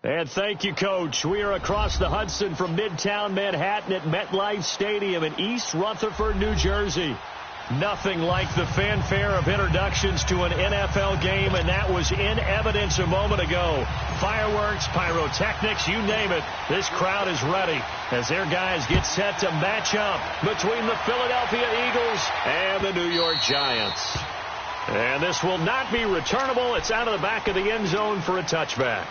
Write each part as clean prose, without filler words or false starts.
And thank you, Coach. We are across the Hudson from Midtown Manhattan at MetLife Stadium in East Rutherford, New Jersey. Nothing like the fanfare of introductions to an NFL game, and that was in evidence a moment ago. Fireworks, pyrotechnics, you name it. This crowd is ready as their guys get set to match up between the Philadelphia Eagles and the New York Giants. And this will not be returnable. It's out of the back of the end zone for a touchback.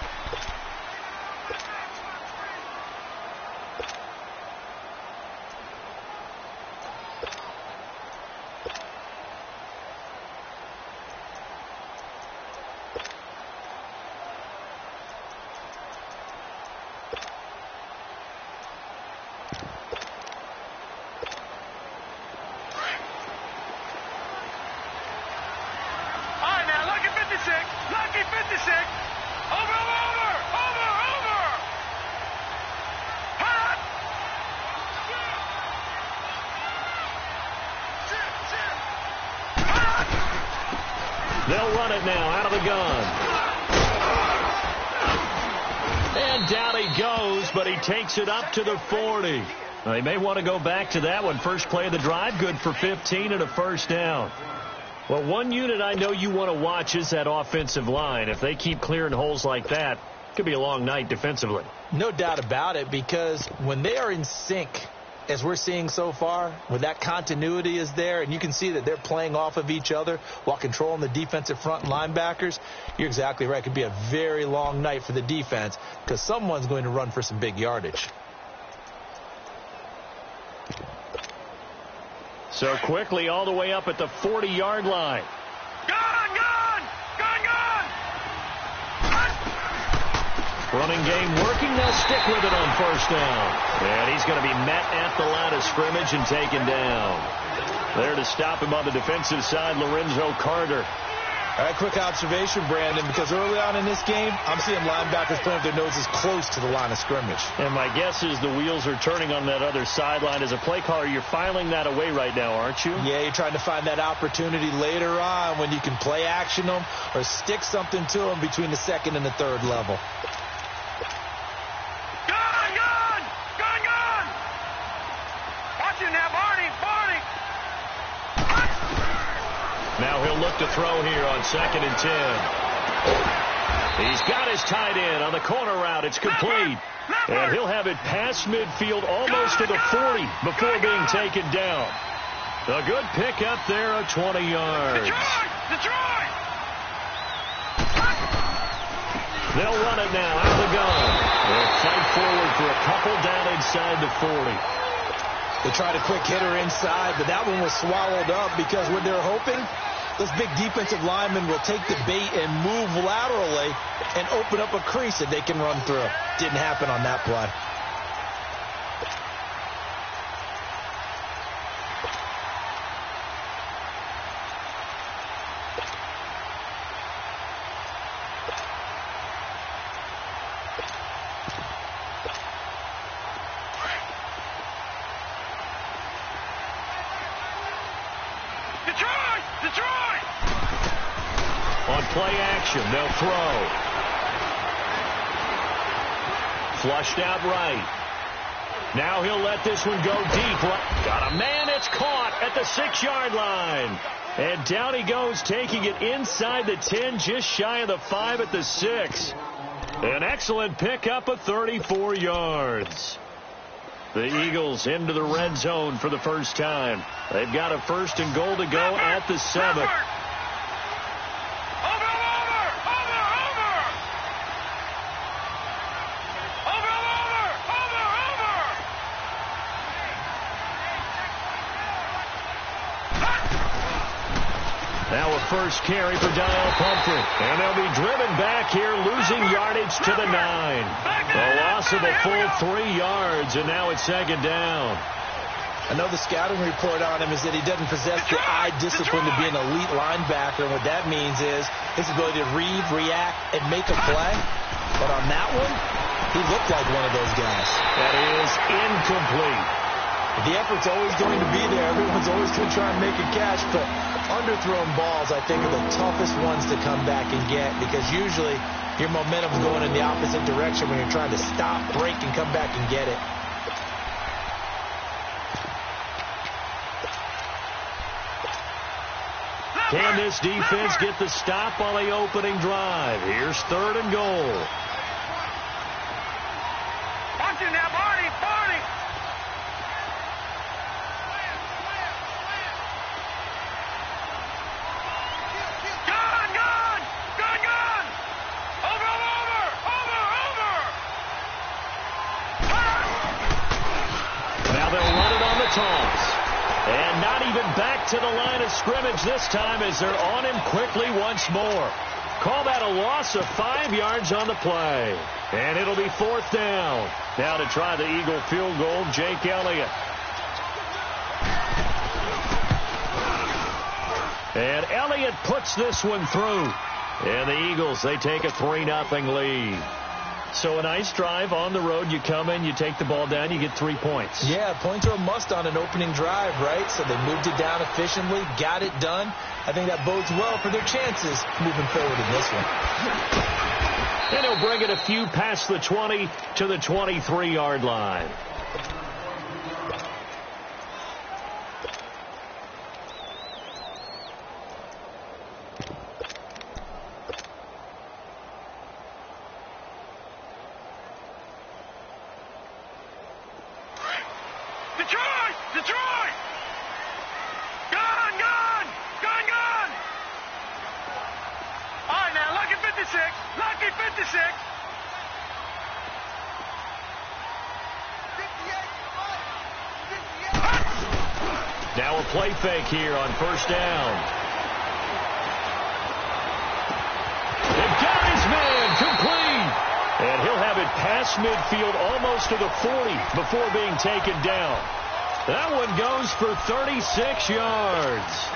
They'll run it now out of the gun. And down he goes, but he takes it up to the 40. They may want to go back to that one. First play of the drive, good for 15 and a first down. Well, one unit I know you want to watch is that offensive line. If they keep clearing holes like that, it could be a long night defensively. No doubt about it, because when they are in sync, as we're seeing so far, when that continuity is there, and you can see that they're playing off of each other while controlling the defensive front and linebackers, you're exactly right. It could be a very long night for the defense because someone's going to run for some big yardage. So quickly all the way up at the 40-yard line. Running game working. They'll stick with it on first down. And he's going to be met at the line of scrimmage and taken down. There to stop him on the defensive side, Lorenzo Carter. All right, quick observation, Brandon, because early on in this game, I'm seeing linebackers playing with their noses close to the line of scrimmage. And my guess is the wheels are turning on that other sideline. As a play caller, you're filing that away right now, aren't you? Yeah, you're trying to find that opportunity later on when you can play action them or stick something to them between the second and the third level. Now he'll look to throw here on 2nd and 10. He's got his tight end on the corner route. It's complete. And he'll have it past midfield almost to the 40 before being taken down. A good pickup there of 20 yards. They'll run it now out of the gun. They'll fight forward for a couple down inside the 40. They tried a quick hitter inside, but that one was swallowed up because what they're hoping, those big defensive linemen will take the bait and move laterally and open up a crease that they can run through. Didn't happen on that play. On play action, they'll throw. Flushed out right. Now he'll let this one go deep. Got a man, it's caught at the 6-yard line. And down he goes, taking it inside the 10, just shy of the 5 at the 6. An excellent pickup of 34 yards. The Eagles into the red zone for the first time. They've got a 1st and goal to go at the 7. Now a first carry for Daniel Pumphrey. And they'll be driven back here, losing yardage to the 9. A loss of a full 3 yards, and now it's 2nd down. I know the scouting report on him is that he doesn't possess the eye discipline to be an elite linebacker. And what that means is his ability to read, react, and make a play. But on that one, he looked like one of those guys. That is incomplete. The effort's always going to be there. Everyone's always going to try and make a catch. But underthrown balls, I think, are the toughest ones to come back and get because usually your momentum's going in the opposite direction when you're trying to stop, break, and come back and get it. Can this defense get the stop on the opening drive? Here's 3rd and goal. Watching now, Barney, Barney. Gone, gone, gone, gone. Over, over, over, over. Now they'll run it on the toss. And not even back to the line of scrimmage this time as they're on him quickly once more. Call that a loss of 5 yards on the play. And it'll be 4th down. Now to try the Eagle field goal, Jake Elliott. And Elliott puts this one through. And the Eagles, they take a 3-0 lead. So a nice drive on the road. You come in, you take the ball down, you get 3 points. Yeah, points are a must on an opening drive, right? So they moved it down efficiently, got it done. I think that bodes well for their chances moving forward in this one. And he'll bring it a few past the 20 to the 23-yard line. Detroit! Gone, gone, gone, gone. All right, now, lucky 56, lucky 56. 58. Now a play fake here on 1st down. They've got his man complete. And he'll have it past midfield almost to the 40 before being taken down. That one goes for 36 yards.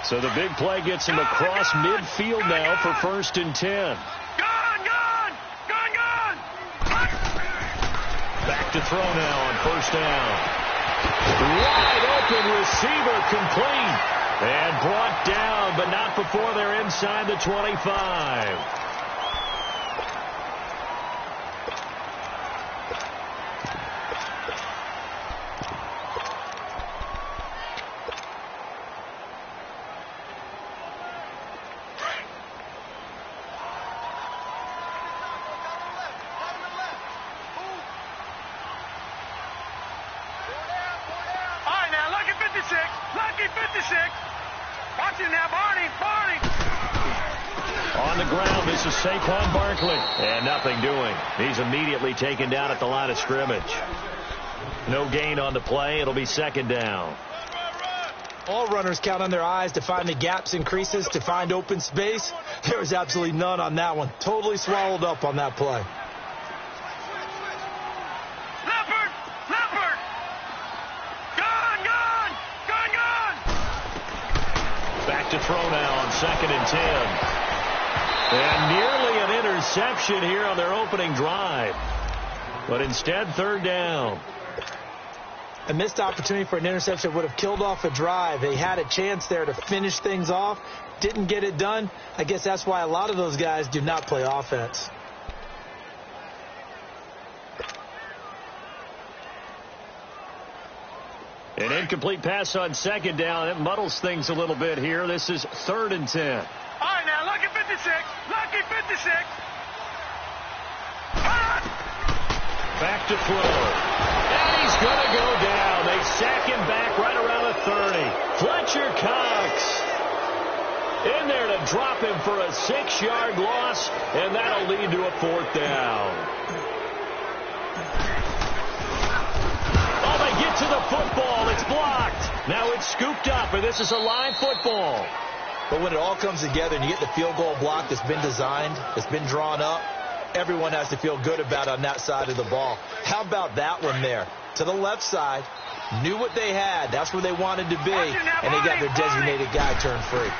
So the big play gets him across midfield now for 1st and 10. Back to throw now on 1st down. Wide open receiver complete. And brought down, but not before they're inside the 25. Lucky 56. Watch it now, Barney. On the ground, this is Saquon Barkley. And nothing doing. He's immediately taken down at the line of scrimmage. No gain on the play. It'll be 2nd down. All runners count on their eyes to find the gaps and creases, to find open space. There was absolutely none on that one. Totally swallowed up on that play. To throw now on 2nd and 10. And nearly an interception here on their opening drive. But instead, 3rd down. A missed opportunity for an interception would have killed off a drive. They had a chance there to finish things off. Didn't get it done. I guess that's why a lot of those guys do not play offense. An incomplete pass on 2nd down. It muddles things a little bit here. This is 3rd and 10. All right, now, lucky 56. Lucky 56. Back to throw. And he's going to go down. They sack him back right around the 30. Fletcher Cox in there to drop him for a 6-yard loss, and that'll lead to a 4th down. Get to the football. It's blocked. Now it's scooped up, and this is a live football. But when it all comes together and you get the field goal block that's been designed, that's been drawn up, everyone has to feel good about on that side of the ball. How about that one there? To the left side, knew what they had. That's where they wanted to be, and they got their designated guy turned free.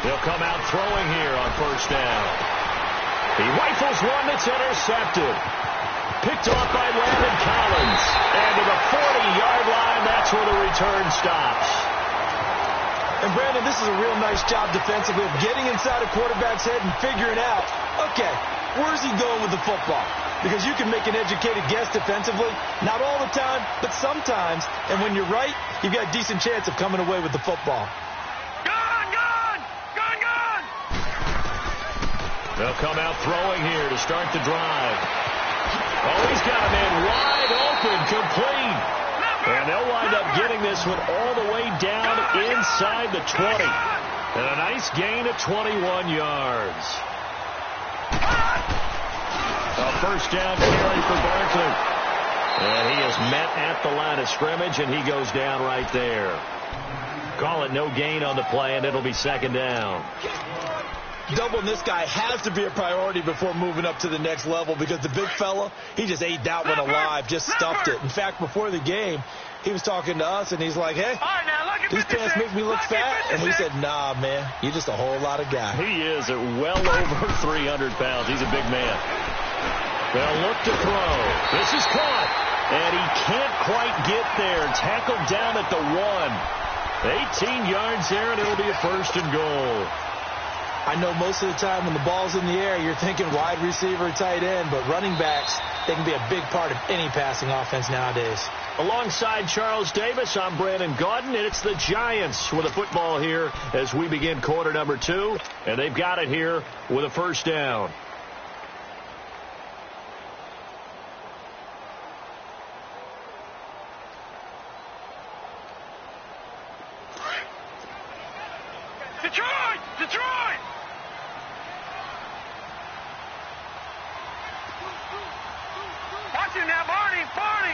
They'll come out throwing here on first down. He rifles one that's intercepted. Picked off by Landon Collins. And to the 40-yard line, that's where the return stops. And, Brandon, this is a real nice job defensively of getting inside a quarterback's head and figuring out, okay, where's he going with the football? Because you can make an educated guess defensively. Not all the time, but sometimes. And when you're right, you've got a decent chance of coming away with the football. They'll come out throwing here to start the drive. Oh, he's got a man wide open, complete. And they'll wind up getting this one all the way down inside the 20. And a nice gain of 21 yards. A first down carry for Barkley. And he is met at the line of scrimmage, and he goes down right there. Call it no gain on the play, and it'll be second down. Doubling this guy has to be a priority before moving up to the next level, because the big fella, he just ate that one alive, just stuffed it. In fact, before the game, he was talking to us, and he's like, hey, these pants make me look fat. And we said, nah, man, you're just a whole lot of guy. He is at well over 300 pounds. He's a big man. They'll look to throw. This is caught, and he can't quite get there. Tackled down at the 1. 18 yards there, and it'll be a first and goal. I know most of the time when the ball's in the air, you're thinking wide receiver, tight end, but running backs, they can be a big part of any passing offense nowadays. Alongside Charles Davis, I'm Brandon Gaudin, and it's the Giants with a football here as we begin quarter number 2, and they've got it here with a first down. Detroit! Watch him now, Barney!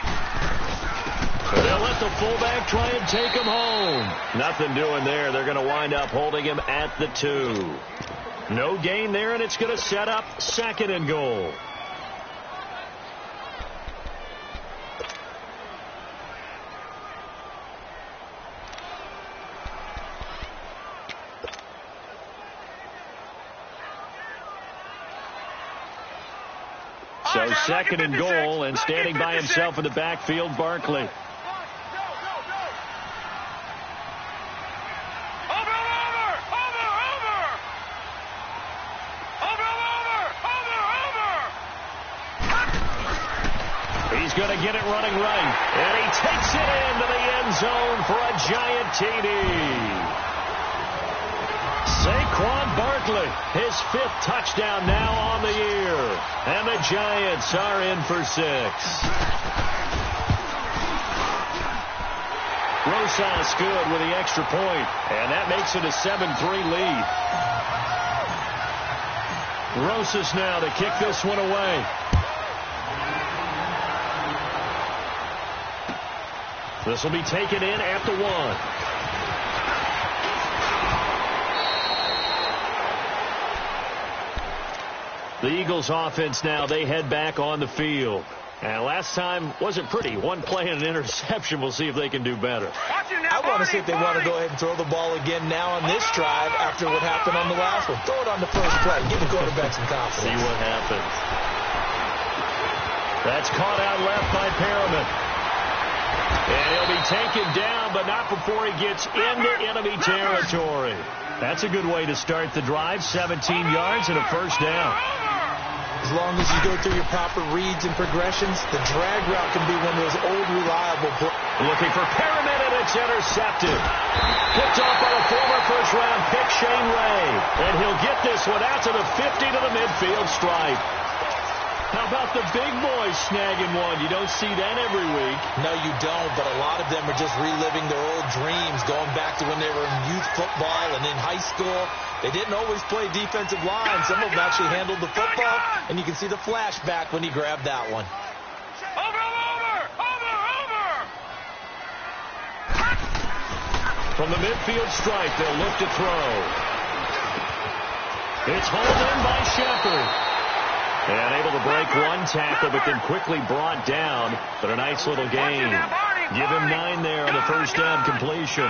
They'll let the fullback try and take him home. Nothing doing there. They're going to wind up holding him at the 2. No gain there, and it's going to set up second and goal. So second and goal, and standing by himself in the backfield, Barkley. He's going to get it running right, and he takes it into the end zone for a giant TD. Saquon Barkley, his 5th touchdown now on the year. And the Giants are in for 6. Rosas good with the extra point, and that makes it a 7-3 lead. Rosas now to kick this one away. This will be taken in at the 1. The Eagles offense now, they head back on the field. And last time wasn't pretty. One play and an interception. We'll see if they can do better. I want to see if they want to go ahead and throw the ball again now on this drive after what happened on the last one. Throw it on the first play. Give the quarterback some confidence. See what happens. That's caught out left by Perriman. And he'll be taken down, but not before he gets into enemy territory. That's a good way to start the drive. 17 yards and a first down. As long as you go through your proper reads and progressions, the drag route can be one of those old, reliable plays. Looking for Perriman, and it's intercepted. Picked off by a former first-round pick, Shane Ray. And he'll get this one out to the 50 to the midfield stripe. How about the big boys snagging one? You don't see that every week. No, you don't, but a lot of them are just reliving their old dreams, going back to when they were in youth football and in high school. They didn't always play defensive line. Some of them actually handled the football, and you can see the flashback when he grabbed that one. Over! From the midfield stripe, they'll look to throw. It's hauled in by Shepard. And able to break one tackle, but then quickly brought down. But a nice little gain. Give him 9 there on the first down completion.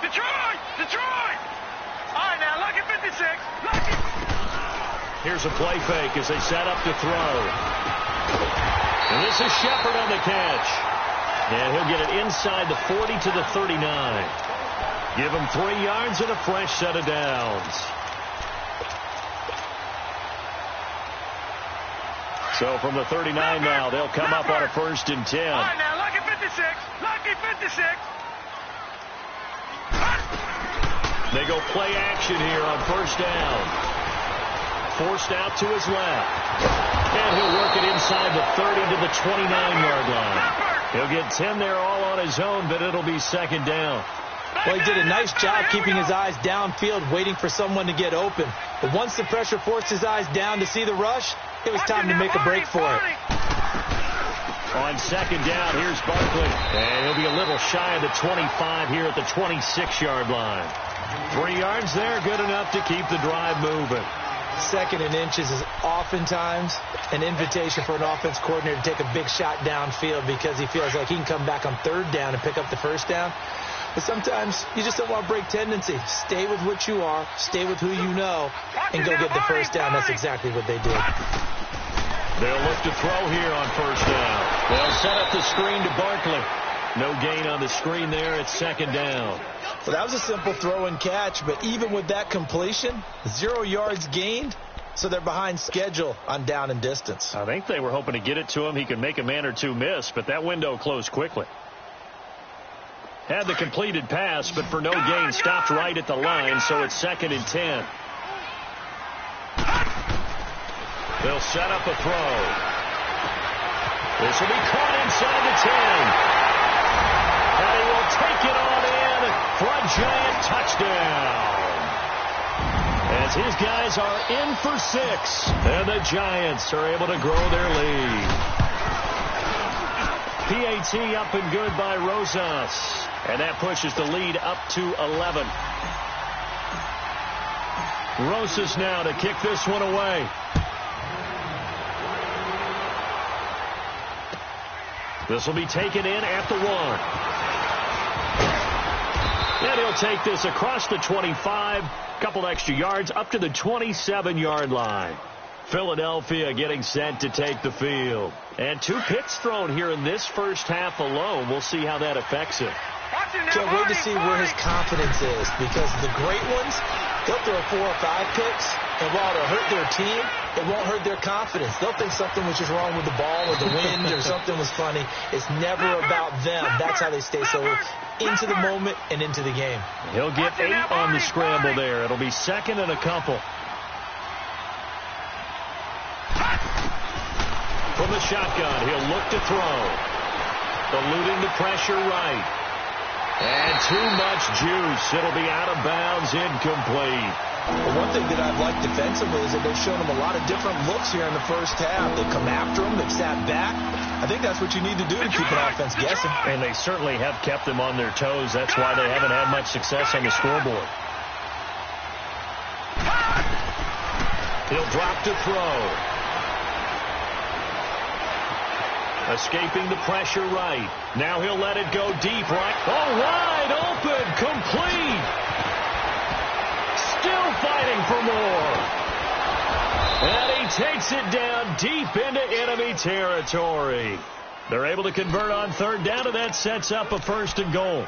Detroit! Detroit! All right, now, look at 56. Look at... Here's a play fake as they set up to throw. And this is Shepard on the catch. And he'll get it inside the 40 to the 39. Give him 3 yards and a fresh set of downs. So from the 39 now, they'll come up on a 1st and 10. All right, now, look at 56. Lucky 56. They go play action here on 1st down. Forced out to his left. And he'll work it inside the 30 to the 29-yard line. He'll get 10 there all on his own, but it'll be 2nd down. Well, he did a nice job keeping his eyes downfield, waiting for someone to get open. But once the pressure forced his eyes down to see the rush, it was time to make a break for it. On 2nd down, here's Barkley. And he'll be a little shy of the 25 here at the 26-yard line. 3 yards there, good enough to keep the drive moving. 2nd and inches is oftentimes an invitation for an offense coordinator to take a big shot downfield because he feels like he can come back on 3rd down and pick up the 1st down. But sometimes you just don't want to break tendency. Stay with what you are, stay with who you know, and go get the 1st down. That's exactly what they did. They'll look to throw here on 1st down. They'll set up the screen to Barkley. No gain on the screen there. It's 2nd down. Well, that was a simple throw and catch, but even with that completion, 0 yards gained, so they're behind schedule on down and distance. I think they were hoping to get it to him. He could make a man or two miss, but that window closed quickly. Had the completed pass, but for no gain, stopped right at the line, so it's 2nd and 10. They'll set up a throw. This will be caught inside the 10. And he will take it on in for a giant touchdown. As his guys are in for 6, and the Giants are able to grow their lead. PAT up and good by Rosas. And that pushes the lead up to 11. Rosas now to kick this one away. This will be taken in at the 1. And he'll take this across the 25. Couple extra yards up to the 27-yard line. Philadelphia getting set to take the field. And 2 picks thrown here in this first half alone. We'll see how that affects him. Can't wait to see where his confidence is, because the great ones, they'll throw 4 or 5 picks, and while it'll hurt their team, it won't hurt their confidence. They'll think something was just wrong with the ball or the wind or something was funny. It's never about them. That's how they stay so into the moment and into the game. He'll get 8 on the scramble there. It'll be 2nd and a couple. From the shotgun, he'll look to throw. Eluding the pressure right. And too much juice. It'll be out of bounds, incomplete. Well, one thing that I've liked defensively is that they've shown him a lot of different looks here in the first half. They've come after him. They've sat back. I think that's what you need to do to keep an offense guessing. And they certainly have kept them on their toes. That's why they haven't had much success on the scoreboard. He'll drop to throw. Escaping the pressure right. Now he'll let it go deep right. Oh, wide open. Complete. Still fighting for more. And he takes it down deep into enemy territory. They're able to convert on 3rd down, and that sets up a 1st and goal.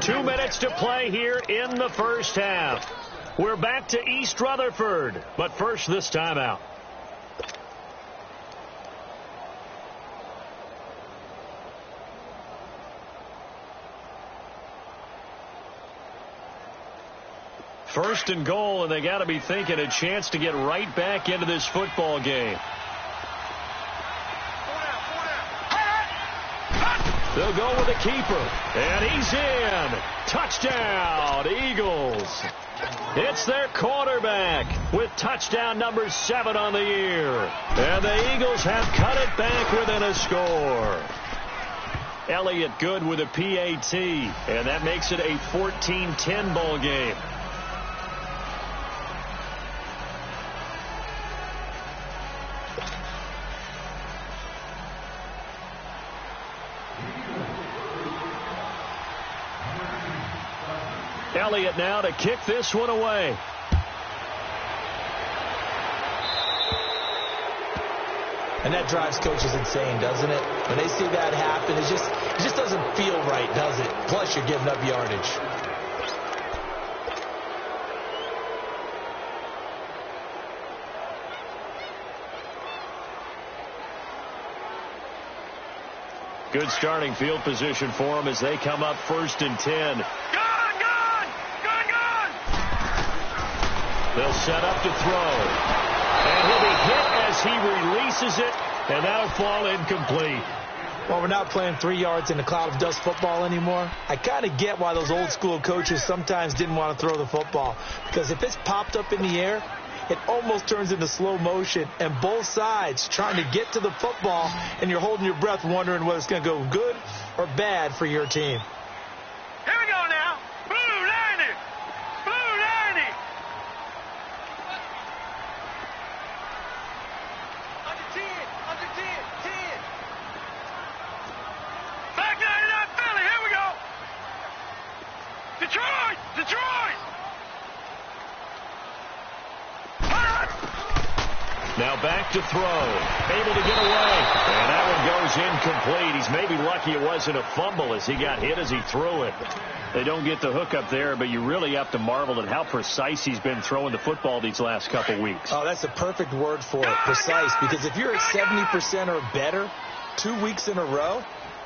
Two minutes to play here in the first half. We're back to East Rutherford, but first this timeout. First and goal, and they got to be thinking a chance to get right back into this football game. They'll go with the keeper. And he's in. Touchdown, Eagles. It's their quarterback with touchdown number 7 on the year. And the Eagles have cut it back within a score. Elliott good with a PAT. And that makes it a 14-10 ball game. Elliott now to kick this one away. And that drives coaches insane, doesn't it? When they see that happen, it just doesn't feel right, does it? Plus, you're giving up yardage. Good starting field position for them as they come up 1st and 10. They'll set up to throw. And he'll be hit as he releases it, and that'll fall incomplete. Well, we're not playing 3 yards in a cloud of dust football anymore. I kind of get why those old school coaches sometimes didn't want to throw the football. Because if it's popped up in the air, it almost turns into slow motion. And both sides trying to get to the football, and you're holding your breath wondering whether it's going to go good or bad for your team. Here we go now. Blue 90. Blue 90. Under 10. Under 10. 10. Back 99 Philly. Here we go. Detroit. Detroit. Now back to throw. Able to get away. And that one goes incomplete. He's maybe lucky it wasn't a fumble as he got hit as he threw it. They don't get the hook up there, but you really have to marvel at how precise he's been throwing the football these last couple weeks. Oh, that's a perfect word for it, precise. Because if you're at 70% or better 2 weeks in a row,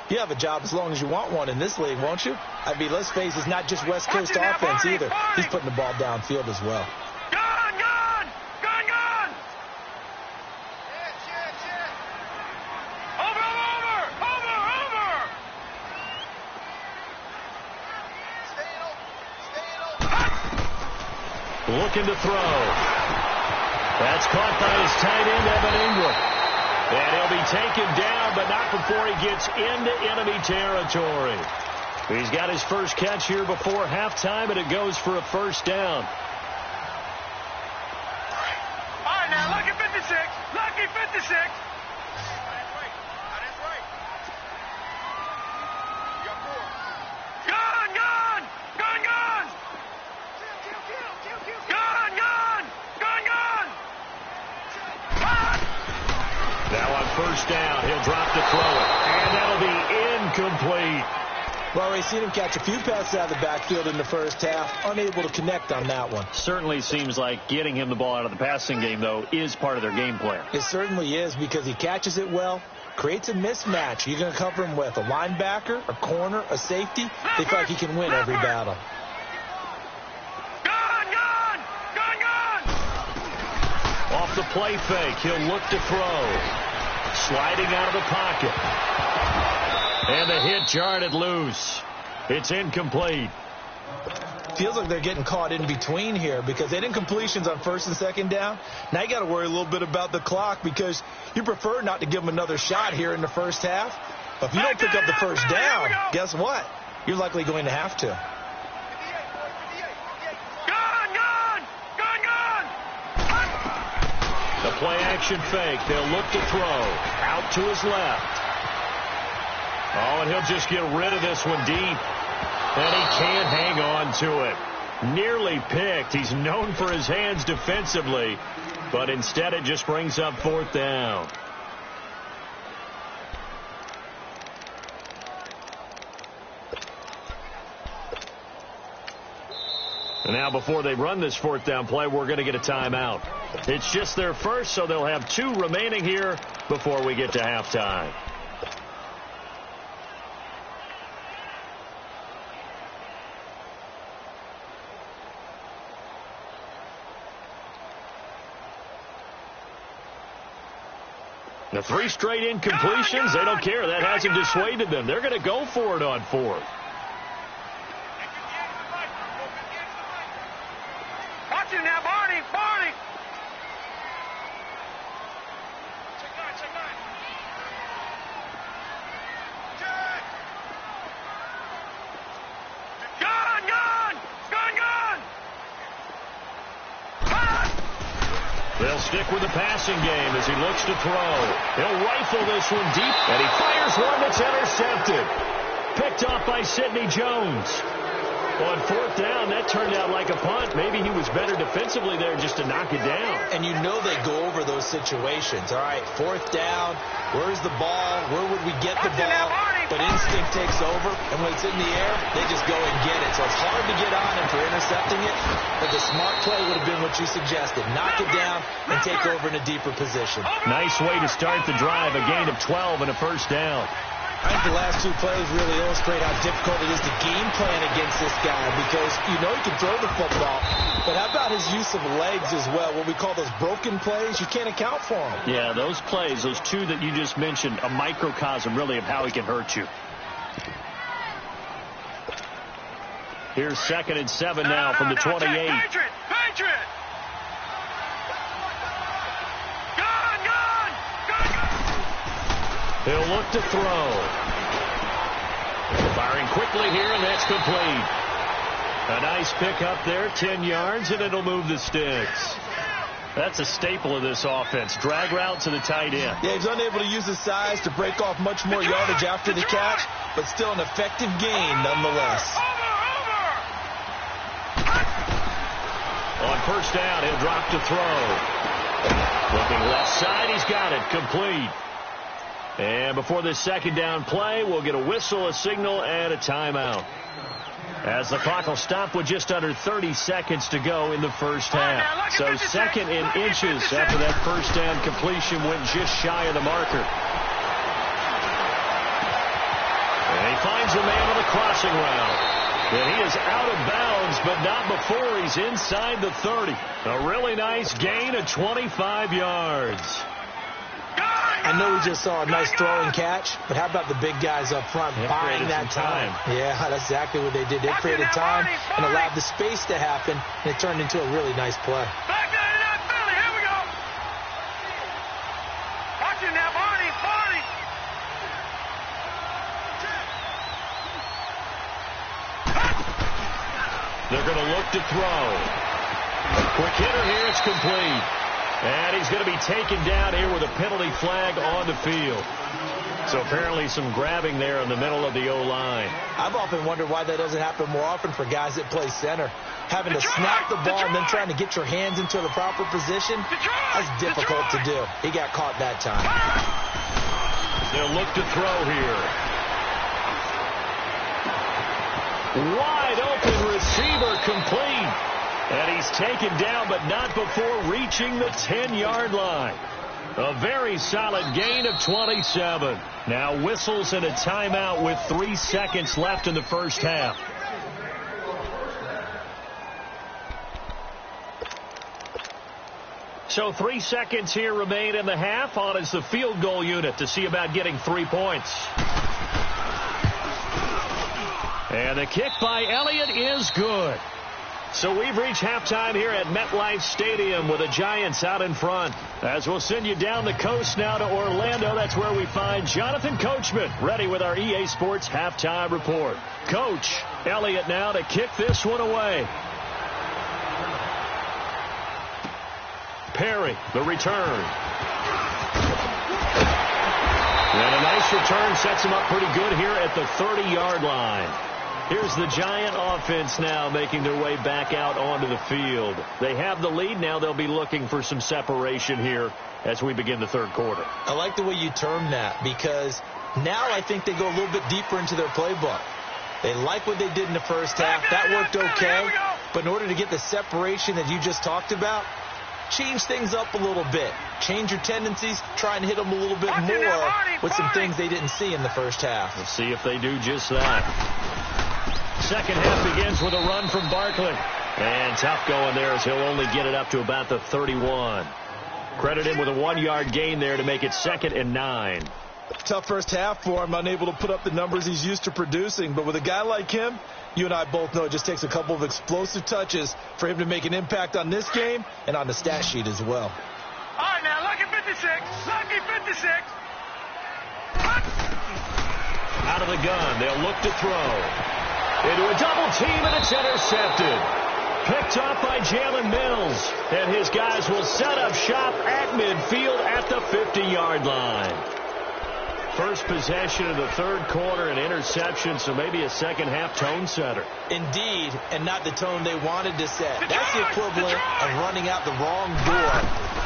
you have a job as long as you want one in this league, won't you? I mean, let's face it, it's not just West Coast offense either. He's putting the ball downfield as well. Looking to throw. That's caught by his tight end, Evan Ingram. And he'll be taken down, but not before he gets into enemy territory. He's got his first catch here before halftime, and it goes for a first down. All right, now, lucky 56. Lucky 56. First down. He'll drop to throw it. And that'll be incomplete. Well, we've seen him catch a few passes out of the backfield in the first half. Unable to connect on that one. Certainly seems like getting him the ball out of the passing game, though, is part of their game plan. It certainly is because he catches it well, creates a mismatch. You're going to cover him with a linebacker, a corner, a safety. They feel like he can win every battle. Off the play fake, he'll look to throw. Sliding out of the pocket. And the hit jarred it loose. It's incomplete. Feels like they're getting caught in between here because they didn't completions on 1st and 2nd down. Now you got to worry a little bit about the clock because you prefer not to give them another shot here in the first half. But if you don't pick up the first down, guess what? You're likely going to have to. The play-action fake. They'll look to throw. Out to his left. Oh, and he'll just get rid of this one deep. And he can't hang on to it. Nearly picked. He's known for his hands defensively. But instead it just brings up 4th down. And now before they run this 4th down play, we're going to get a timeout. It's just their first, so they'll have 2 remaining here before we get to halftime. The 3 straight incompletions, they don't care. That hasn't dissuaded them. They're going to go for it on 4th. Watch him now, Barney. Barney. Check line. Gun. They'll stick with the passing game as he looks to throw. He'll rifle this one deep, and he fires one that's intercepted. Picked off by Sidney Jones. On 4th down, that turned out like a punt. Maybe he was better defensively there just to knock it down. And you know they go over those situations. All right, 4th down, where's the ball? Where would we get the ball? But instinct takes over, and when it's in the air, they just go and get it. So it's hard to get on him for intercepting it, but the smart play would have been what you suggested. Knock it down and take over in a deeper position. Nice way to start the drive, a gain of 12 and a 1st down. I think the last 2 plays really illustrate how difficult it is to game plan against this guy because you know he can throw the football, but how about his use of legs as well? What we call those broken plays, you can't account for them. Yeah, those plays, those 2 that you just mentioned, a microcosm really of how he can hurt you. Here's 2nd and 7 now from the 28. Patriot. He'll look to throw. Firing quickly here, and that's complete. A nice pick up there, 10 yards, and it'll move the sticks. That's a staple of this offense. Drag route to the tight end. Yeah, he's unable to use his size to break off much more yardage after the catch, but still an effective gain nonetheless. On 1st down, he'll drop to throw. Looking left side, he's got it. Complete. And before this 2nd down play, we'll get a whistle, a signal, and a timeout. As the clock will stop with just under 30 seconds to go in the 1st half. So 2nd in inches after that 1st down completion went just shy of the marker. And he finds a man on the crossing route. And he is out of bounds, but not before he's inside the 30. A really nice gain of 25 yards. I know we just saw a nice throwing catch, but how about the big guys up front buying that time? Yeah, that's exactly what they did. They created time and allowed the space to happen, and it turned into a really nice play. Back down to that Philly. Here we go. Watch him now, Barney. They're going to look to throw. Quick hitter here. It's complete. And he's going to be taken down here with a penalty flag on the field. So apparently some grabbing there in the middle of the O-line. I've often wondered why that doesn't happen more often for guys that play center. Having to snap the ball and then trying to get your hands into the proper position, that's difficult to do. He got caught that time. They'll look to throw here. Wide open receiver, complete. And he's taken down, but not before reaching the 10-yard line. A very solid gain of 27. Now whistles and a timeout with 3 seconds left in the 1st half. So 3 seconds here remain in the half. On is the field goal unit to see about getting 3 points. And the kick by Elliott is good. So we've reached halftime here at MetLife Stadium with the Giants out in front. As we'll send you down the coast now to Orlando, that's where we find Jonathan Coachman ready with our EA Sports halftime report. Coach, Elliott now to kick this one away. Perry, the return. And a nice return sets him up pretty good here at the 30-yard line. Here's the Giant offense now making their way back out onto the field. They have the lead. Now they'll be looking for some separation here as we begin the 3rd quarter. I like the way you termed that because now I think they go a little bit deeper into their playbook. They like what they did in the 1st half. That worked okay. But in order to get the separation that you just talked about, change things up a little bit. Change your tendencies. Try and hit them a little bit more with some things they didn't see in the 1st half. We'll see if they do just that. 2nd half begins with a run from Barkley. And tough going there as he'll only get it up to about the 31. Credit him with a 1-yard gain there to make it 2nd and 9. Tough first half for him, unable to put up the numbers he's used to producing. But with a guy like him, you and I both know it just takes a couple of explosive touches for him to make an impact on this game and on the stat sheet as well. All right, now, lucky 56. Lucky 56. Out of the gun, they'll look to throw. Into a double team, and it's intercepted. Picked up by Jalen Mills. And his guys will set up shop at midfield at the 50-yard line. First possession of the third quarter, an interception, so maybe a second-half tone setter. Indeed, and not the tone they wanted to set. That's the equivalent of running out the wrong door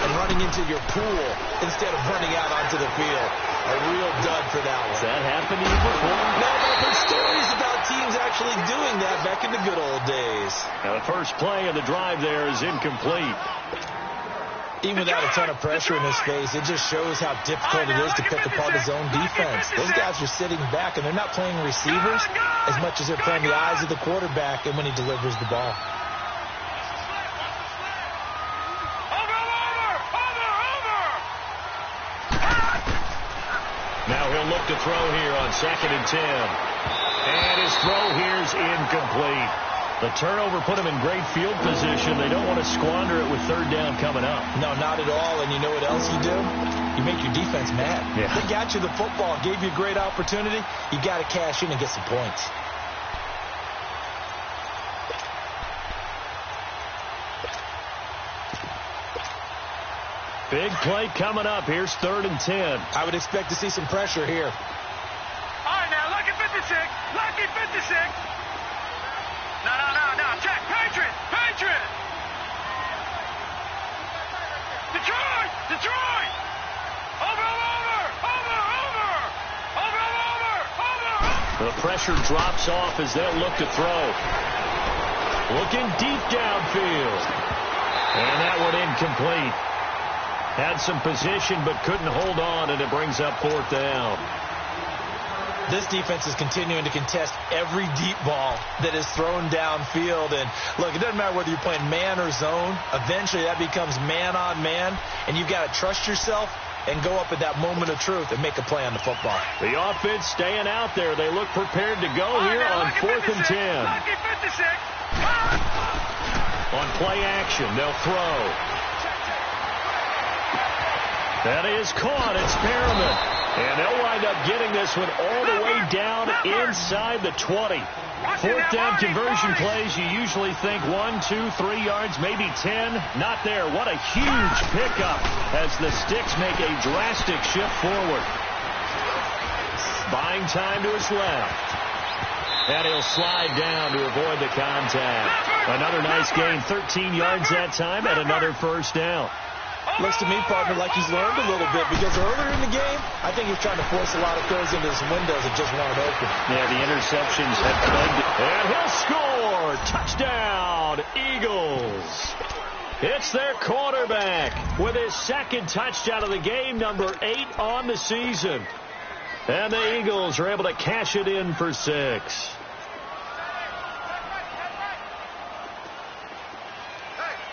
and running into your pool instead of running out onto the field. A real dud for that one. Has that happened to you before? No, but I've heard stories about teams actually doing that back in the good old days. Now the first play of the drive there is incomplete. Even without a ton of pressure in his face, it just shows how difficult it is to pick apart his own defense. Those guys are sitting back, and they're not playing receivers as much as they're playing the eyes of the quarterback and when he delivers the ball. Now he'll look to throw here on 2nd and 10. And his throw here's incomplete. The turnover put him in great field position. They don't want to squander it with 3rd down coming up. No, not at all. And you know what else you do? You make your defense mad. Yeah. They got you the football, gave you a great opportunity. You got to cash in and get some points. Big play coming up. Here's 3rd and 10. I would expect to see some pressure here. All right, now, lucky 56. Lucky 56. No. Check. Patriot. Detroit. Over. The pressure drops off as they'll look to throw. Looking deep downfield. And that one incomplete. Had some position but couldn't hold on, and it brings up 4th down. This defense is continuing to contest every deep ball that is thrown downfield. And, look, it doesn't matter whether you're playing man or zone. Eventually that becomes man-on-man, and you've got to trust yourself and go up at that moment of truth and make a play on the football. The offense staying out there. They look prepared to go here on 4th and 10. Lucky 56. On play action, they'll throw. That is caught. It's Perriman. And they'll wind up getting this one all the way down inside the 20. 4th down conversion plays, you usually think 1, 2, 3 yards, maybe 10. Not there. What a huge pickup as the Sticks make a drastic shift forward. Buying time to his left. And he'll slide down to avoid the contact. Another nice gain, 13 yards that time, and another 1st down. Looks to me, partner, like he's learned a little bit, because earlier in the game, I think he's trying to force a lot of throws into his windows that just weren't open. Yeah, the interceptions have plagued it. And he'll score! Touchdown, Eagles! It's their quarterback with his 2nd touchdown of the game, number 8 on the season. And the Eagles are able to cash it in for 6.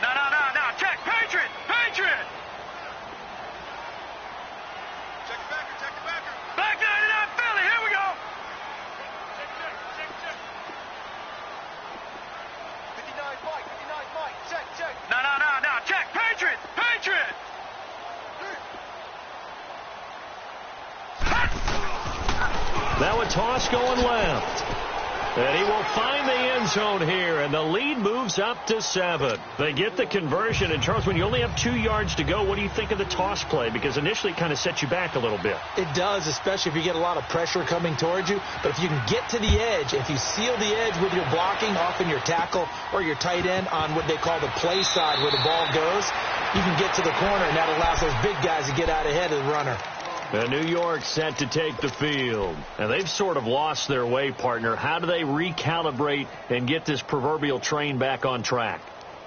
No. Check. Patriot. Check the backer. Back 99 Philly. Here we go. Check. 59 Mike. Check. No. Check. Patriot. Now a toss going left. And he will find the end zone here, and the lead moves up to 7. They get the conversion, and Charles, when you only have 2 yards to go, what do you think of the toss play? Because initially it kind of sets you back a little bit. It does, especially if you get a lot of pressure coming towards you. But if you can get to the edge, if you seal the edge with your blocking, often your tackle or your tight end on what they call the play side where the ball goes, you can get to the corner, and that allows those big guys to get out ahead of the runner. And New York set to take the field. And they've sort of lost their way, partner. How do they recalibrate and get this proverbial train back on track?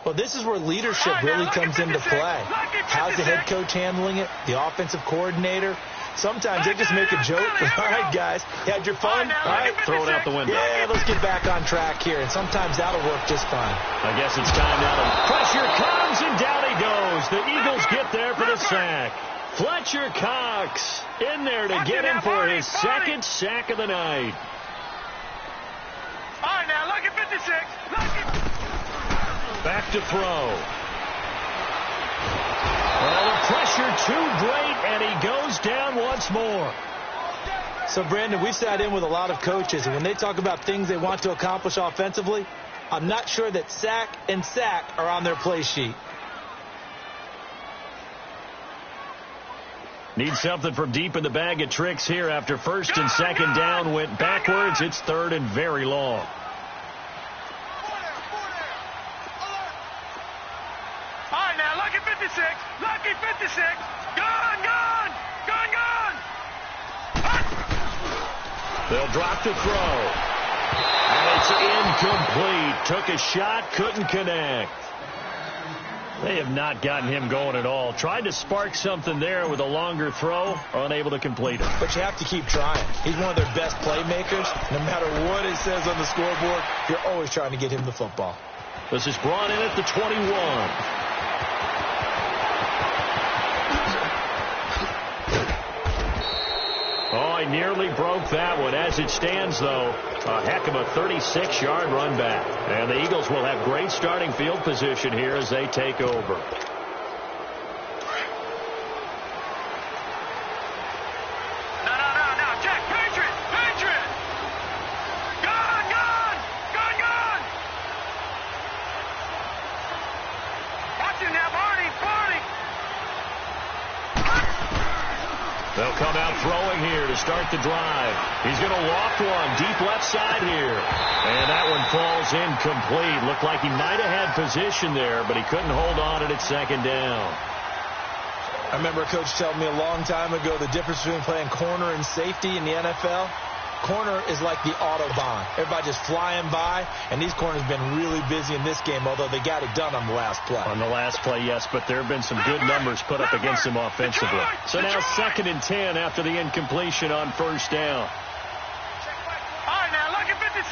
Well, this is where leadership really comes into play. How's the head coach handling it? The offensive coordinator? Sometimes they just make a joke. All right, guys, you had your fun? All right, throw it out the window. Yeah, let's get back on track here, and sometimes that'll work just fine. I guess it's time now to pressure comes, and down he goes. The Eagles get there for the sack. Fletcher Cox in there to get him for his second sack of the night. All right, now, look at 56. Back to throw. Well, the pressure too great, and he goes down once more. So, Brandon, we've sat in with a lot of coaches, and when they talk about things they want to accomplish offensively, I'm not sure that sack and sack are on their play sheet. Need something from deep in the bag of tricks here after first and second down went backwards. It's third and very long. All right, now, lucky 56. Lucky 56. Gone, gone. Gone, gone. They'll drop the throw. And it's incomplete. Took a shot, couldn't connect. They have not gotten him going at all. Tried to spark something there with a longer throw, unable to complete it. But you have to keep trying. He's one of their best playmakers. No matter what it says on the scoreboard, you're always trying to get him the football. This is brought in at the 21. Oh, he nearly broke that one. As it stands, though, a heck of a 36-yard run back. And the Eagles will have great starting field position here as they take over. No, Jack, Patriot. Gone, gone. Gone, gone. Watch him now, Barney. They'll come out throwing here to start the drive. He's going to loft one deep left side here. And that one falls incomplete. Looked like he might have had position there, but he couldn't hold on at second down. I remember a coach telling me a long time ago the difference between playing corner and safety in the NFL. Corner is like the Autobahn. Everybody just flying by, and these corners have been really busy in this game, although they got it done on the last play. On the last play, yes, but there have been some good numbers put up against him offensively. So now 2nd and 10 after the incompletion on first down. All right, now, lucky 56.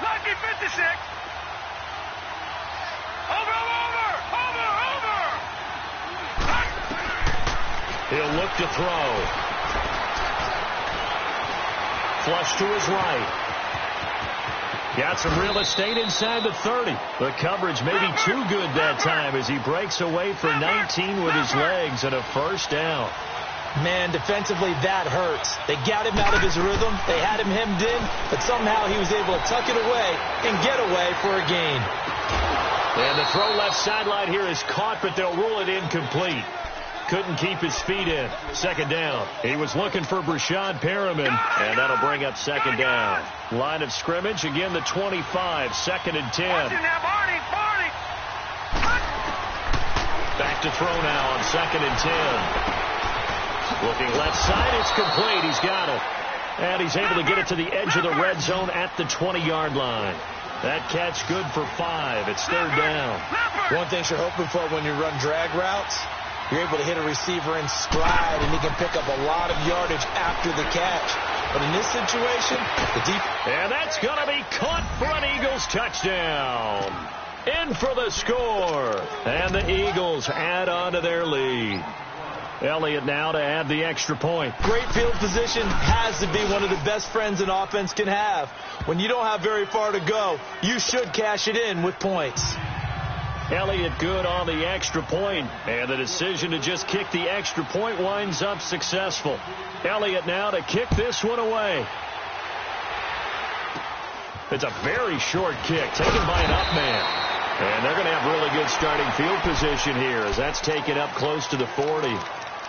Lucky 56. Over. He'll look to throw. Flush to his right. Got some real estate inside the 30. The coverage may be too good that time as he breaks away for 19 with his legs and a first down. Man, defensively, that hurts. They got him out of his rhythm. They had him hemmed in, but somehow he was able to tuck it away and get away for a gain. And the throw left sideline here is caught, but they'll rule it incomplete. Couldn't keep his feet in. Second down. He was looking for Brashad Perriman, and that'll bring up second down. Line of scrimmage, again the 25, 2nd and 10. Barney. Back to throw now on 2nd and 10. Looking left side, it's complete. He's got it. And he's able to get it to the edge of the red zone at the 20-yard line. That catch good for 5. It's third down. One thing you're hoping for when you run drag routes, you're able to hit a receiver in stride, and he can pick up a lot of yardage after the catch. But in this situation, the deep... And that's going to be caught for an Eagles touchdown. In for the score. And the Eagles add on to their lead. Elliott now to add the extra point. Great field position has to be one of the best friends an offense can have. When you don't have very far to go, you should cash it in with points. Elliott good on the extra point, and the decision to just kick the extra point winds up successful. Elliott now to kick this one away. It's a very short kick taken by an up man. And they're going to have really good starting field position here as that's taken up close to the 40.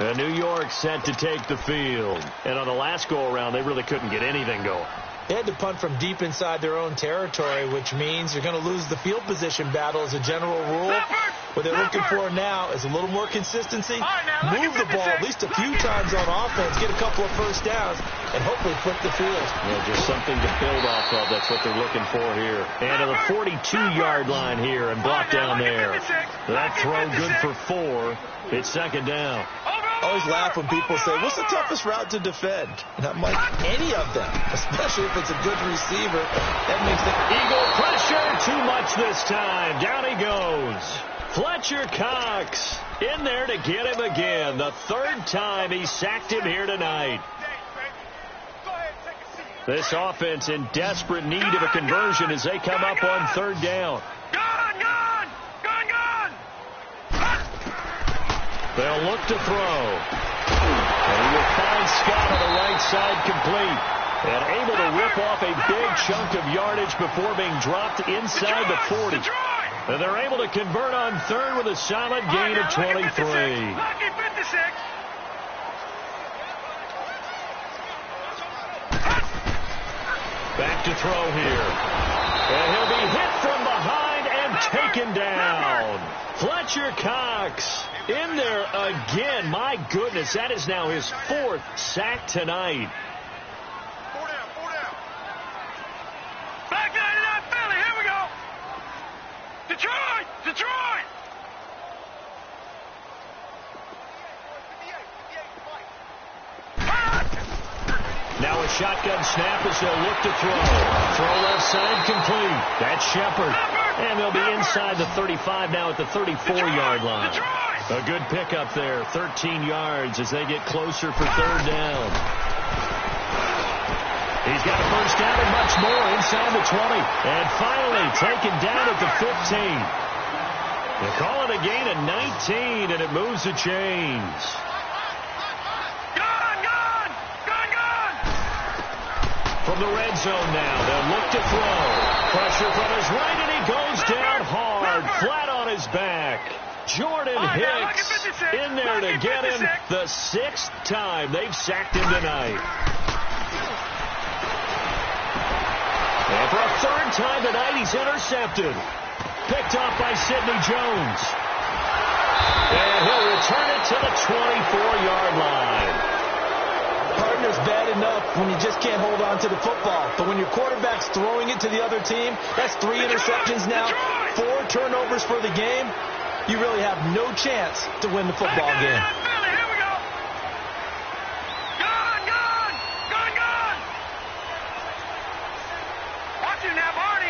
And New York set to take the field. And on the last go-around, they really couldn't get anything going. They had to punt from deep inside their own territory, which means you're going to lose the field position battle as a general rule. What they're looking for now is a little more consistency, move the ball at least a few times on offense, get a couple of first downs, and hopefully flip the field. Yeah, just something to build off of. That's what they're looking for here. And to the 42-yard line here and block down there. That throw good for 4. It's second down. Over. I always laugh when people say, what's the toughest route to defend? And I'm like, any of them, especially if it's a good receiver. That makes the Eagle pressure, too much this time. Down he goes. Fletcher Cox in there to get him again. The third time he sacked him here tonight. This offense in desperate need of a conversion as they come up on third down. They'll look to throw. And he will find Scott on the right side complete. And able to rip off a big chunk of yardage before being dropped inside the 40. And they're able to convert on third with a solid gain of 23. Back to throw here. And he'll be hit from behind and taken down. Fletcher Cox in there again. My goodness, that is now his fourth sack tonight. Four down. Back 99 Philly, here we go. Detroit! Now a shotgun snap as they'll look to throw. Throw left side complete. That's Shepard. And they'll be inside the 35 now at the 34-yard line. A good pickup there, 13 yards as they get closer for third down. He's got a first down and much more inside the 20. And finally taken down at the 15. They call it a gain of 19, and it moves the chains. From the red zone now, they'll look to throw. Pressure from his right, and he goes down hard, flat on his back. Jordan Hicks in there to get him the sixth time they've sacked him tonight. And for a third time tonight, he's intercepted. Picked off by Sidney Jones. And he'll return it to the 24-yard line. Partner's bad enough when you just can't hold on to the football. But when your quarterback's throwing it to the other team, that's 3 interceptions now, 4 turnovers for the game. You really have no chance to win the football game. Watch him now, Barney.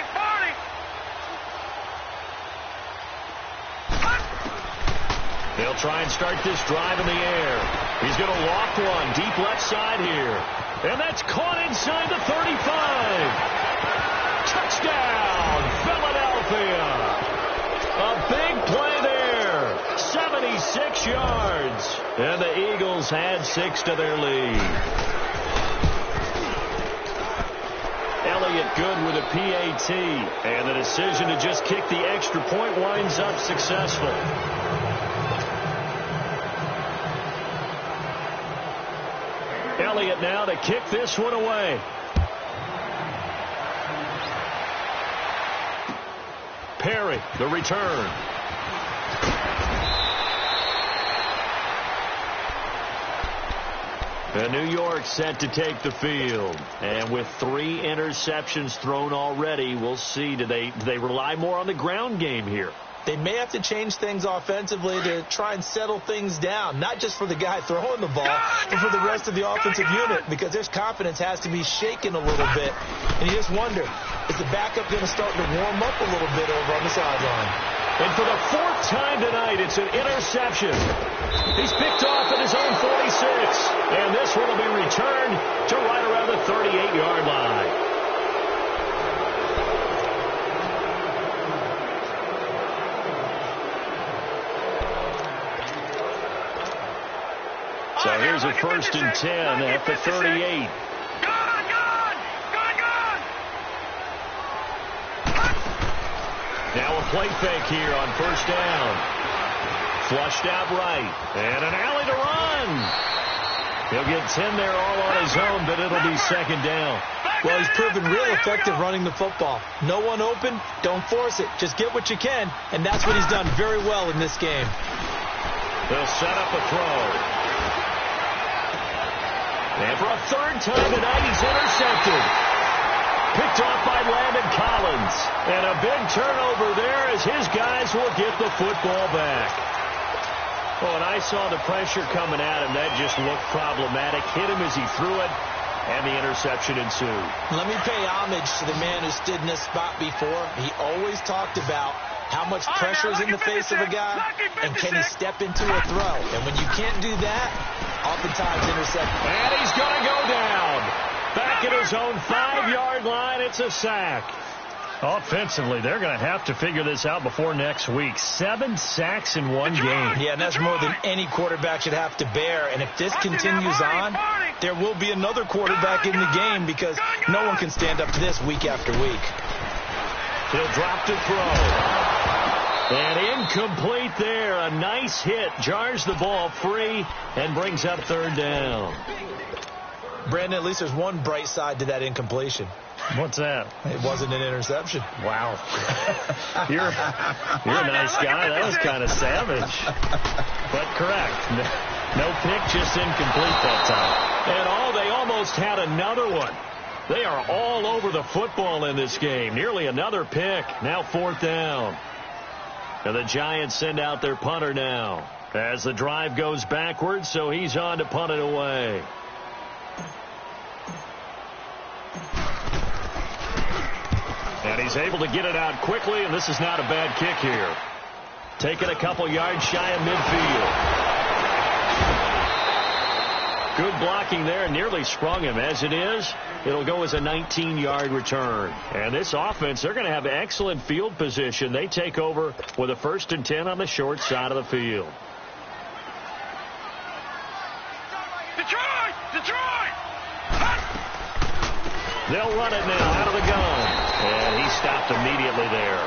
They'll try and start this drive in the air. He's going to walk one deep left side here. And that's caught inside the 35. Touchdown, Philadelphia. A big play there. 76 yards. And the Eagles add 6 to their lead. Elliott good with a PAT. And the decision to just kick the extra point winds up successful. Elliott now to kick this one away. Perry, the return. And New York set to take the field. And with 3 interceptions thrown already, we'll see. Do they rely more on the ground game here? They may have to change things offensively to try and settle things down, not just for the guy throwing the ball, but for the rest of the offensive unit, because their confidence has to be shaken a little bit. And you just wonder, is the backup going to start to warm up a little bit over on the sideline? And for the 4th time tonight, it's an interception. He's picked off at his own 46. And this one will be returned to right around the 38-yard line. So here's a 1st and 10 at the 38. Now a play fake here on 1st down. Flushed out right. And an alley to run. He'll get 10 there all on his own, but it'll be 2nd down. Well, he's proven real effective running the football. No one open, don't force it. Just get what you can, and that's what he's done very well in this game. They'll set up a throw. And for a 3rd time tonight, he's intercepted. Picked off by Landon Collins. And a big turnover there as his guys will get the football back. Well, when I saw the pressure coming at him, that just looked problematic. Hit him as he threw it, and the interception ensued. Let me pay homage to the man who stood in this spot before. He always talked about how much pressure is in the face of a guy, and can he step into a throw. And when you can't do that, oftentimes intercept. And he's going to go down. Back at his own 5-yard line, it's a sack. Offensively, they're going to have to figure this out before next week. 7 sacks in one game. Yeah, and that's more than any quarterback should have to bear. And if this continues on, there will be another quarterback in the game, because no one can stand up to this week after week. He'll drop to throw. And incomplete there. A nice hit. Jars the ball free and brings up 3rd down. Brandon, at least there's one bright side to that incompletion. What's that? It wasn't an interception. Wow. You're a nice guy. That was kind of savage. But correct. No pick, just incomplete that time. And they almost had another one. They are all over the football in this game. Nearly another pick. Now 4th down. And the Giants send out their punter now as the drive goes backwards, so he's on to punt it away. And he's able to get it out quickly, and this is not a bad kick here. Taking a couple yards shy of midfield. Good blocking there, nearly sprung him. As it is, it'll go as a 19-yard return. And this offense, they're going to have excellent field position. They take over with a 1st and 10 on the short side of the field. Detroit! They'll run it now out of the gun. And he stopped immediately there.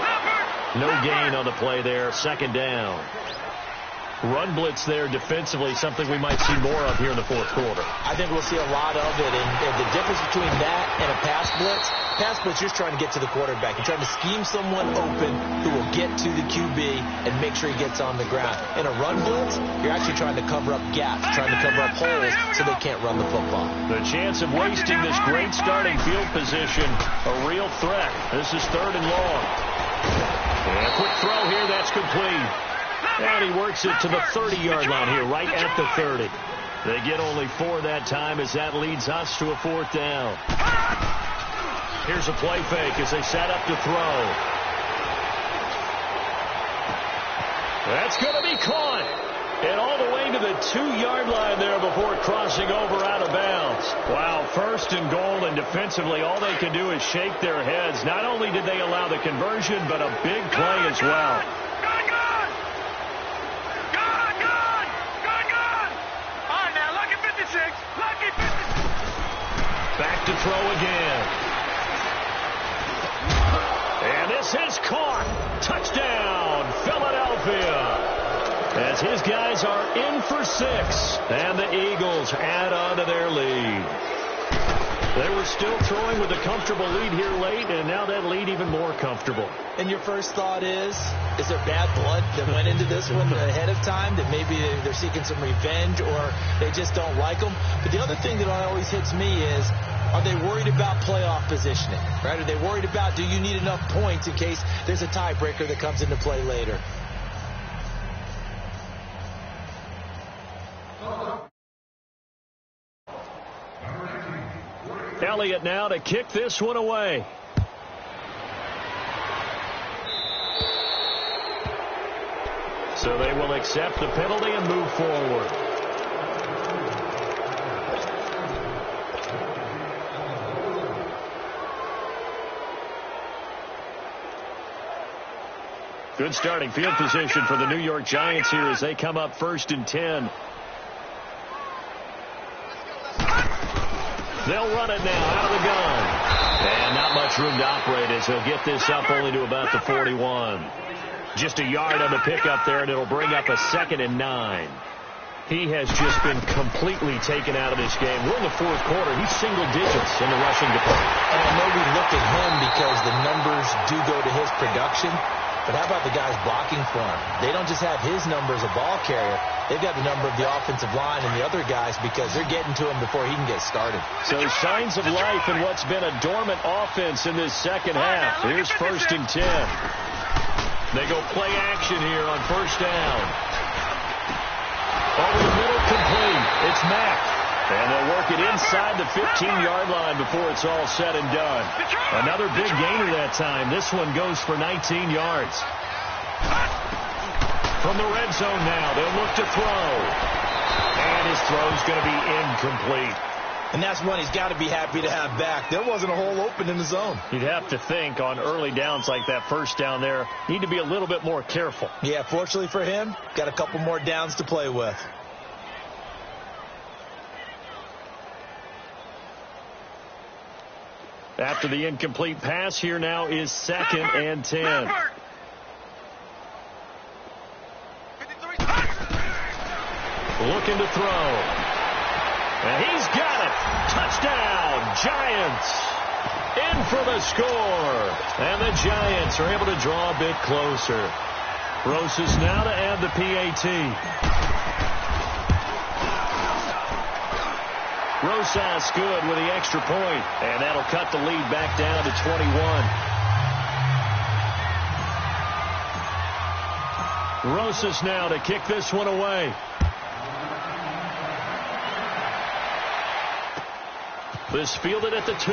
No gain on the play there. 2nd down. Run blitz there defensively, something we might see more of here in the 4th quarter. I think we'll see a lot of it. And the difference between that and a pass blitz, you're trying to get to the quarterback. You're trying to scheme someone open who will get to the QB and make sure he gets on the ground. In a run blitz, you're actually trying to cover up gaps, trying to cover up holes so they can't run the football. The chance of wasting this great starting field position, a real threat. This is 3rd and long. And a quick throw here, that's complete. And he works it to the 30-yard line here, right at the 30. They get only 4 that time as that leads us to a 4th down. Here's a play fake as they set up to throw. That's going to be caught. And all the way to the 2-yard line there before crossing over out of bounds. Wow, 1st and goal, and defensively all they can do is shake their heads. Not only did they allow the conversion, but a big play as well. Back to throw again. And this is caught. Touchdown, Philadelphia. As his guys are in for 6. And the Eagles add on to their lead. They were still throwing with a comfortable lead here late, and now that lead even more comfortable. And your first thought is there bad blood that went into this one ahead of time, that maybe they're seeking some revenge or they just don't like them? But the other thing that always hits me is, are they worried about playoff positioning? Right? Are they worried about, do you need enough points in case there's a tiebreaker that comes into play later? Elliott now to kick this one away. So they will accept the penalty and move forward. Good starting field position for the New York Giants here as they come up 1st and 10. They'll run it now out of the gun. And not much room to operate as he'll get this up only to about the 41. Just a yard on the pickup there, and it'll bring up a 2nd and 9. He has just been completely taken out of this game. We're in the 4th quarter. He's single digits in the rushing department. And I know we look at him because the numbers do go to his production. But how about the guys blocking for him? They don't just have his number as a ball carrier. They've got the number of the offensive line and the other guys because they're getting to him before he can get started. So signs of life in what's been a dormant offense in this 2nd half. Here's 1st and 10. They go play action here on 1st down. It's Mack. And they'll work it inside the 15-yard line before it's all said and done. Another big gainer that time. This one goes for 19 yards. From the red zone now, they'll look to throw. And his throw's going to be incomplete. And that's one he's got to be happy to have back. There wasn't a hole open in the zone. You'd have to think on early downs like that first down there, need to be a little bit more careful. Yeah, fortunately for him, got a couple more downs to play with. After the incomplete pass, here now is 2nd and 10. Looking to throw. And he's got it. Touchdown, Giants. In for the score. And the Giants are able to draw a bit closer. Rosas now to add the PAT. Rosas good with the extra point, and that'll cut the lead back down to 21. Rosas now to kick this one away. This fielded at the 2.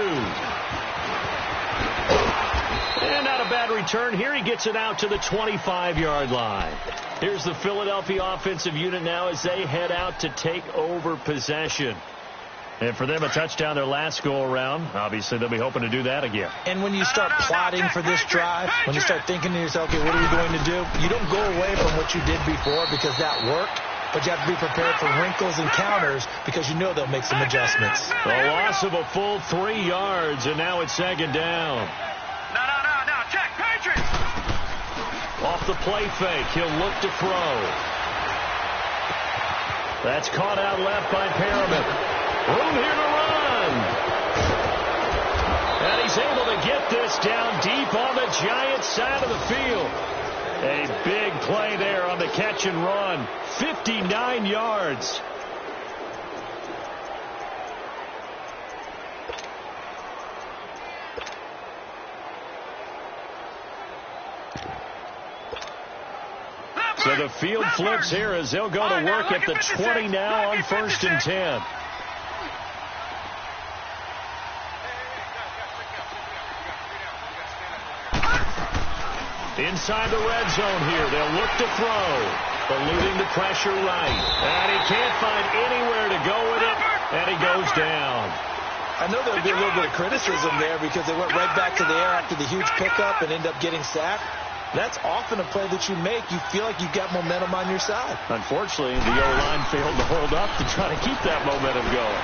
And not a bad return here. He gets it out to the 25-yard line. Here's the Philadelphia offensive unit now as they head out to take over possession. And for them, a touchdown their last go-around. Obviously, they'll be hoping to do that again. And when you start plotting for this drive, when you start thinking to yourself, okay, what are we going to do? You don't go away from what you did before because that worked. But you have to be prepared for wrinkles and counters because you know they'll make some adjustments. A loss of a full 3 yards, and now it's 2nd down. No. Check, Patriots. Off the play fake, he'll look to throw. That's caught out left by Perriman. Room here to run. And he's able to get this down deep on the Giants side of the field. A big play there on the catch and run. 59 yards. So the field flips here as they'll go to work at the 20 now on 1st and 10. Inside the red zone here, they'll look to throw. Eluding the pressure right. And he can't find anywhere to go with it, and he goes down. I know there'll be a little bit of criticism there because they went right back to the air after the huge pickup and end up getting sacked. That's often a play that you make. You feel like you've got momentum on your side. Unfortunately, the O-line failed to hold up to try to keep that momentum going.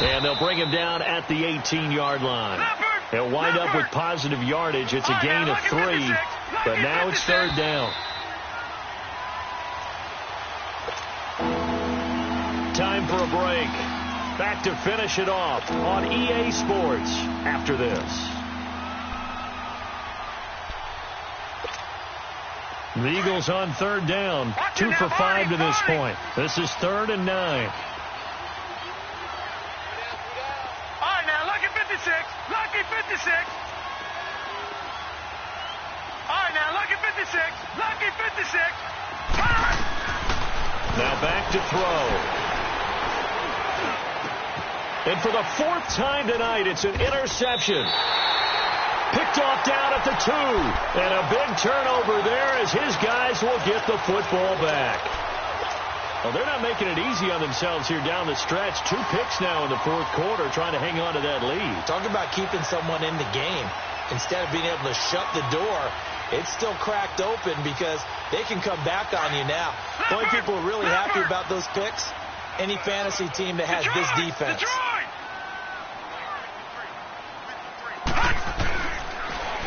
And they'll bring him down at the 18-yard line. They'll wind up with positive yardage. It's a gain of 3, but now it's 3rd down. Time for a break. Back to finish it off on EA Sports after this. The Eagles on 3rd down, 2 for 5 to this point. This is 3rd and 9. Lucky 56. All right, now, lucky 56. Lucky 56. Now back to throw. And for the 4th time tonight, it's an interception. Picked off down at the 2. And a big turnover there as his guys will get the football back. Well, they're not making it easy on themselves here down the stretch. 2 picks now in the 4th quarter, trying to hang on to that lead. Talk about keeping someone in the game. Instead of being able to shut the door, it's still cracked open because they can come back on you now. The only people who are really happy about those picks, any fantasy team that has this defense.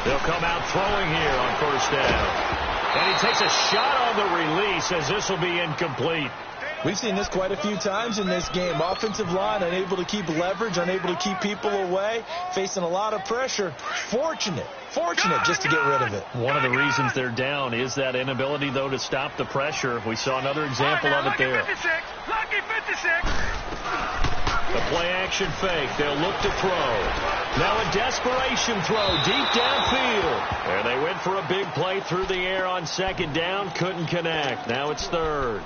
They'll come out throwing here on 1st down. And he takes a shot on the release as this will be incomplete. We've seen this quite a few times in this game. Offensive line unable to keep leverage, unable to keep people away, facing a lot of pressure. Fortunate just to get rid of it. One of the reasons they're down is that inability, though, to stop the pressure. We saw another example of it there. Lucky 56. The play-action fake. They'll look to throw. Now a desperation throw deep downfield. And they went for a big play through the air on 2nd down. Couldn't connect. Now it's 3rd.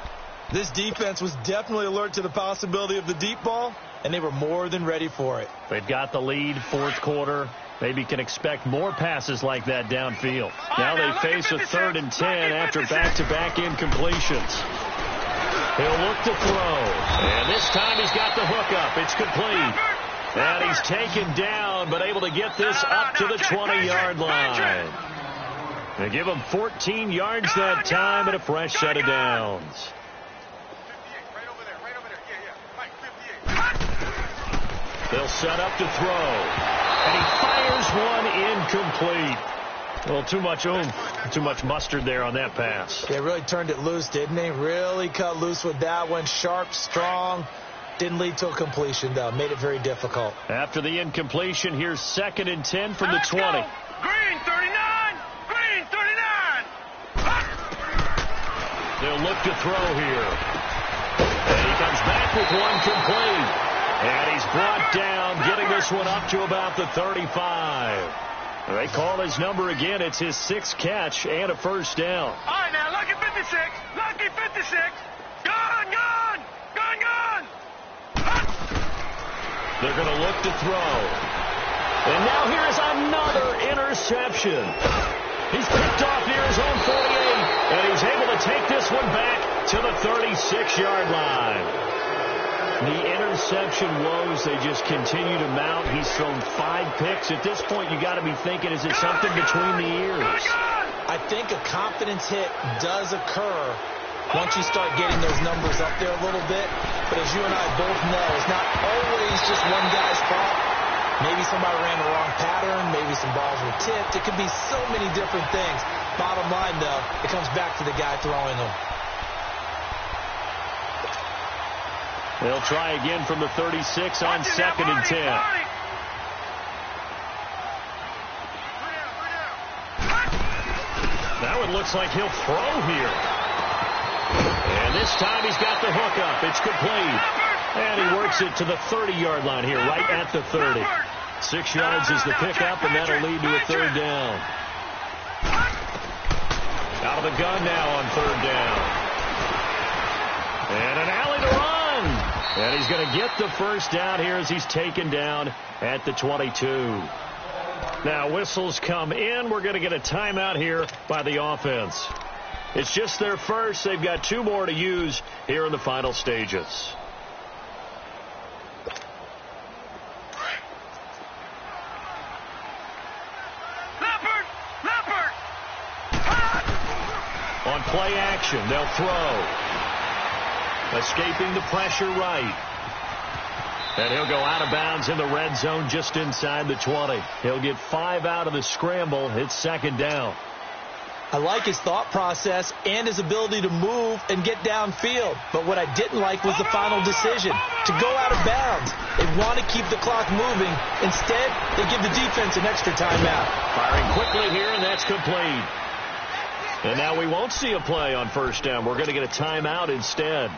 This defense was definitely alert to the possibility of the deep ball, and they were more than ready for it. They've got the lead, fourth quarter. Maybe can expect more passes like that downfield. Now they face a 3rd and 10 after back-to-back incompletions. He'll look to throw. And this time he's got the hook up. It's complete. And he's taken down, but able to get this up to the 20-yard line. They give him 14 yards that time and a fresh set of downs. They'll set up to throw. And he fires one incomplete. Well, too much oomph, too much mustard there on that pass. They really turned it loose, didn't they? Really cut loose with that one. Sharp, strong. Didn't lead to a completion, though. Made it very difficult. After the incompletion, here's 2nd and 10 from the 20. Green 39! Green 39! They'll look to throw here. And he comes back with one complete. And he's brought down, getting this one up to about the 35. They call his number again. It's his 6th catch and a first down. All right, now, lucky 56. Lucky 56. Gone, gone. Gone, gone. They're going to look to throw. And now here's another interception. He's picked off near his own 48. And he's able to take this one back to the 36-yard line. The interception woes, they just continue to mount. He's thrown 5 picks. At this point, you got to be thinking, is it something between the ears? I think a confidence hit does occur once you start getting those numbers up there a little bit. But as you and I both know, it's not always just one guy's fault. Maybe somebody ran the wrong pattern. Maybe some balls were tipped. It could be so many different things. Bottom line, though, it comes back to the guy throwing them. They'll try again from the 36 on 2nd and 10. Now it looks like he'll throw here. And this time he's got the hook up. It's complete. And he works it to the 30-yard line here, right at the 30. 6 yards is the pickup, and that'll lead to a 3rd down. Out of the gun now on 3rd down. And an alley to run. And he's going to get the first down here as he's taken down at the 22. Now whistles come in. We're going to get a timeout here by the offense. It's just their first. They've got 2 more to use here in the final stages. Leopard! On play action, they'll throw. Escaping the pressure right. And he'll go out of bounds in the red zone just inside the 20. He'll get 5 out of the scramble. It's 2nd down. I like his thought process and his ability to move and get downfield. But what I didn't like was the final decision, to go out of bounds. They want to keep the clock moving. Instead, they give the defense an extra timeout. Firing quickly here, and that's complete. And now we won't see a play on 1st down. We're going to get a timeout instead.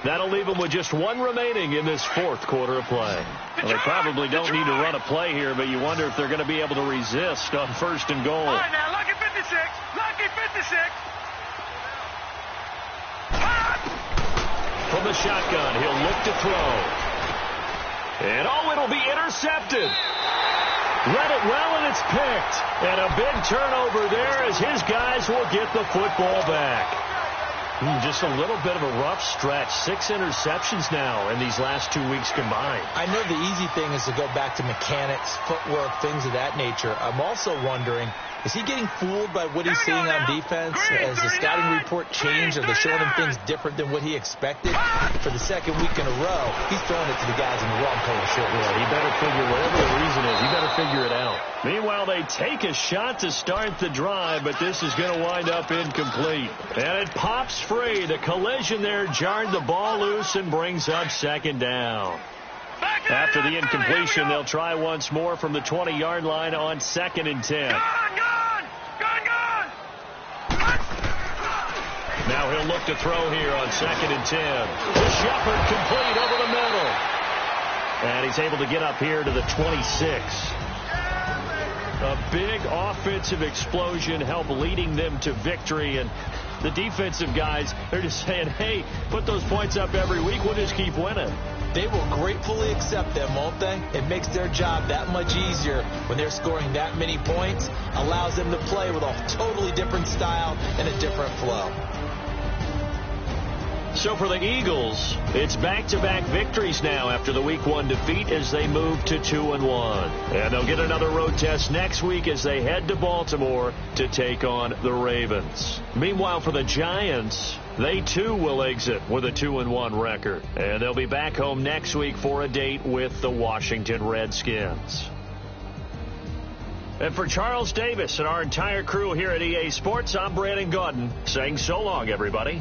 That'll leave them with just 1 remaining in this 4th quarter of play. Well, they probably don't need to run a play here, but you wonder if they're going to be able to resist on 1st and goal. All right, now, lucky 56. Lucky 56. From the shotgun, he'll look to throw. And, it'll be intercepted. Read it well, and it's picked. And a big turnover there as his guys will get the football back. Just a little bit of a rough stretch. 6 interceptions now in these last 2 weeks combined. I know the easy thing is to go back to mechanics, footwork, things of that nature. I'm also wondering, is he getting fooled by what he's seeing on defense? Has the scouting report changed? Are they showing him things different than what he expected? For the 2nd week in a row, he's throwing it to the guys in the wrong color shirt. Yeah, he better figure, whatever the reason is, he better figure it out. Meanwhile, they take a shot to start the drive, but this is going to wind up incomplete. And it pops free. The collision there jarred the ball loose and brings up 2nd down. After the incompletion, they'll try once more from the 20-yard line on 2nd and 10. Now he'll look to throw here on 2nd and 10. To Shepard, complete over the middle. And he's able to get up here to the 26. A big offensive explosion helped leading them to victory, and the defensive guys, they're just saying, hey, put those points up every week, we'll just keep winning. They will gratefully accept them, won't they? It makes their job that much easier when they're scoring that many points, allows them to play with a totally different style and a different flow. So for the Eagles, it's back-to-back victories now after the Week 1 defeat as they move to 2-1. And they'll get another road test next week as they head to Baltimore to take on the Ravens. Meanwhile, for the Giants, they too will exit with a 2-1 record. And they'll be back home next week for a date with the Washington Redskins. And for Charles Davis and our entire crew here at EA Sports, I'm Brandon Gaudin saying so long, everybody.